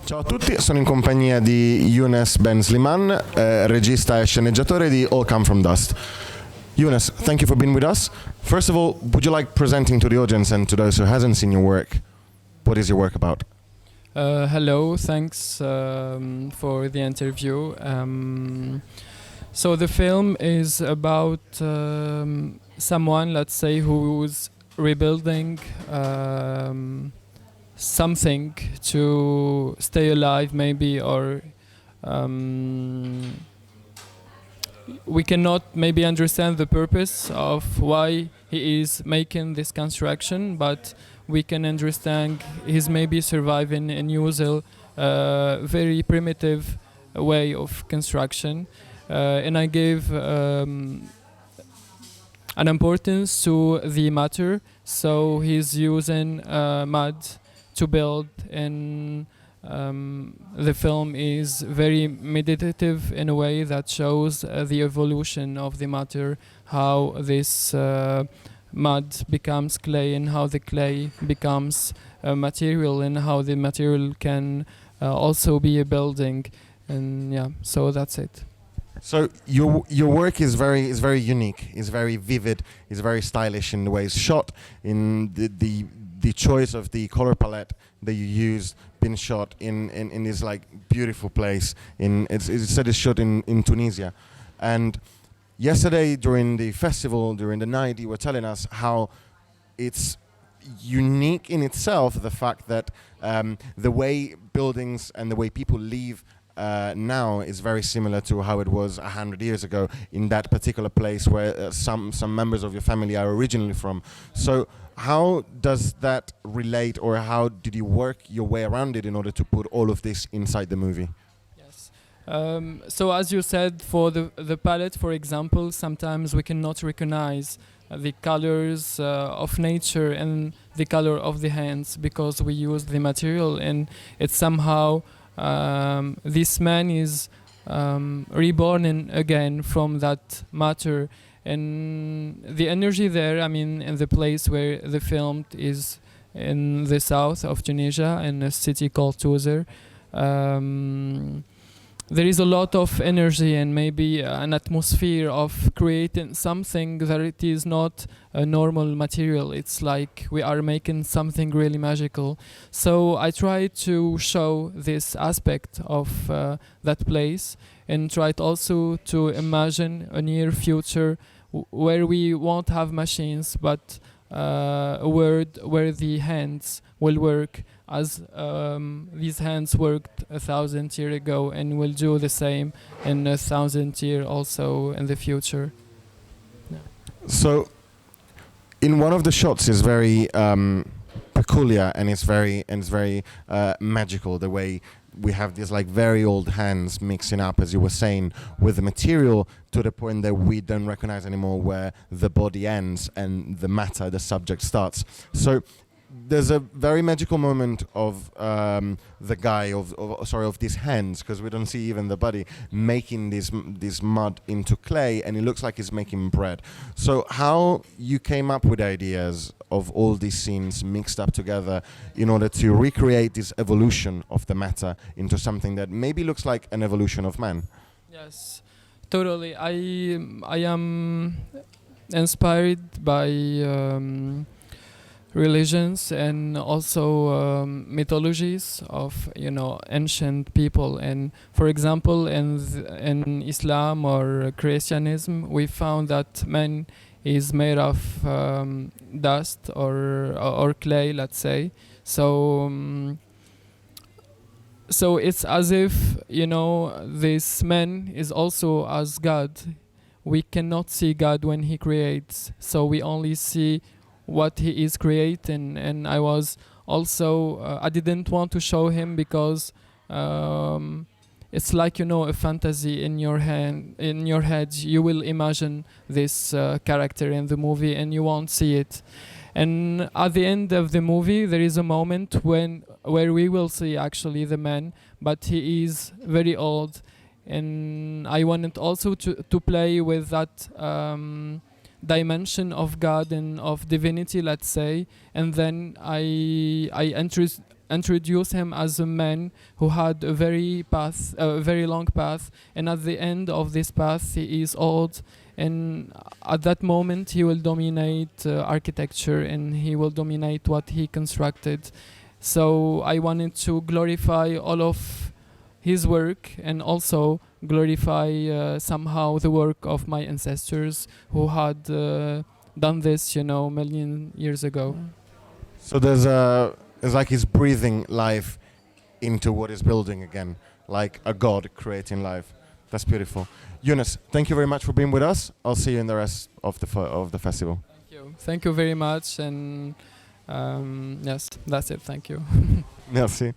Ciao a tutti, sono in compagnia di Younes Ben Slimane, regista e sceneggiatore di All Come From Dust. Younes, thank you for being with us. First of all, would you like presenting to the audience and to those who hasn't seen your work, what is your work about? Hello, thanks for the interview. So the film is about someone, let's say, who's rebuilding something to stay alive, maybe, or we cannot maybe understand the purpose of why he is making this construction, but we can understand he's maybe surviving and using a very primitive way of construction. And I gave an importance to the matter, so he's using mud to build, and the film is very meditative in a way that shows the evolution of the matter, how this mud becomes clay and how the clay becomes material and how the material can also be a building, and yeah, so that's it. So your work is very unique, is very vivid, is very stylish in the way it's shot, in the choice of the color palette that you used, been shot in this like beautiful place. It's said it's shot in Tunisia, and yesterday during the festival, during the night, you were telling us how it's unique in itself, the fact that the way buildings and the way people live now is very similar to how it was 100 years ago in that particular place where some members of your family are originally from. So how does that relate, or how did you work your way around it in order to put all of this inside the movie? Yes. So as you said, for the palette, for example, sometimes we cannot recognize the colors of nature and the color of the hands because we use the material, and it's somehow this man is reborn again from that matter, and the energy there, I mean, in the place where the film is in the south of Tunisia, in a city called Tuzer, there is a lot of energy and maybe an atmosphere of creating something that it is not a normal material. It's like we are making something really magical. So I try to show this aspect of that place, and tried also to imagine a near future where we won't have machines, but a world where the hands will work as these hands worked 1,000 years ago, and will do the same in 1,000 years also in the future. Yeah. So in one of the shots is very peculiar, and it's very magical, the way we have these like very old hands mixing up, as you were saying, with the material, to the point that we don't recognize anymore where the body ends and the matter, the subject, starts. So there's a very magical moment of the guy of these hands, because we don't see even the body, making this mud into clay, and it looks like he's making bread. So how you came up with ideas of all these scenes mixed up together in order to recreate this evolution of the matter into something that maybe looks like an evolution of man? Yes, totally. I am inspired by religions and also mythologies of ancient people, and for example in Islam or Christianism we found that man is made of dust or clay, let's say. So it's as if this man is also as God. We cannot see God when he creates, so we only see what he is creating. And I was also I didn't want to show him because it's like a fantasy in your head. You will imagine this character in the movie and you won't see it. And at the end of the movie there is a moment where we will see actually the man, but he is very old, and I wanted also to play with that dimension of God and of divinity, let's say. And then I introduce him as a man who had a very long path, and at the end of this path he is old, and at that moment he will dominate architecture, and he will dominate what he constructed. So I wanted to glorify all of his work and also glorify somehow the work of my ancestors who had done this, million years ago. So it's like he's breathing life into what he's building again, like a god creating life. That's beautiful. Younes, thank you very much for being with us. I'll see you in the rest of the festival. Thank you very much, and yes, that's it. Thank you. Merci.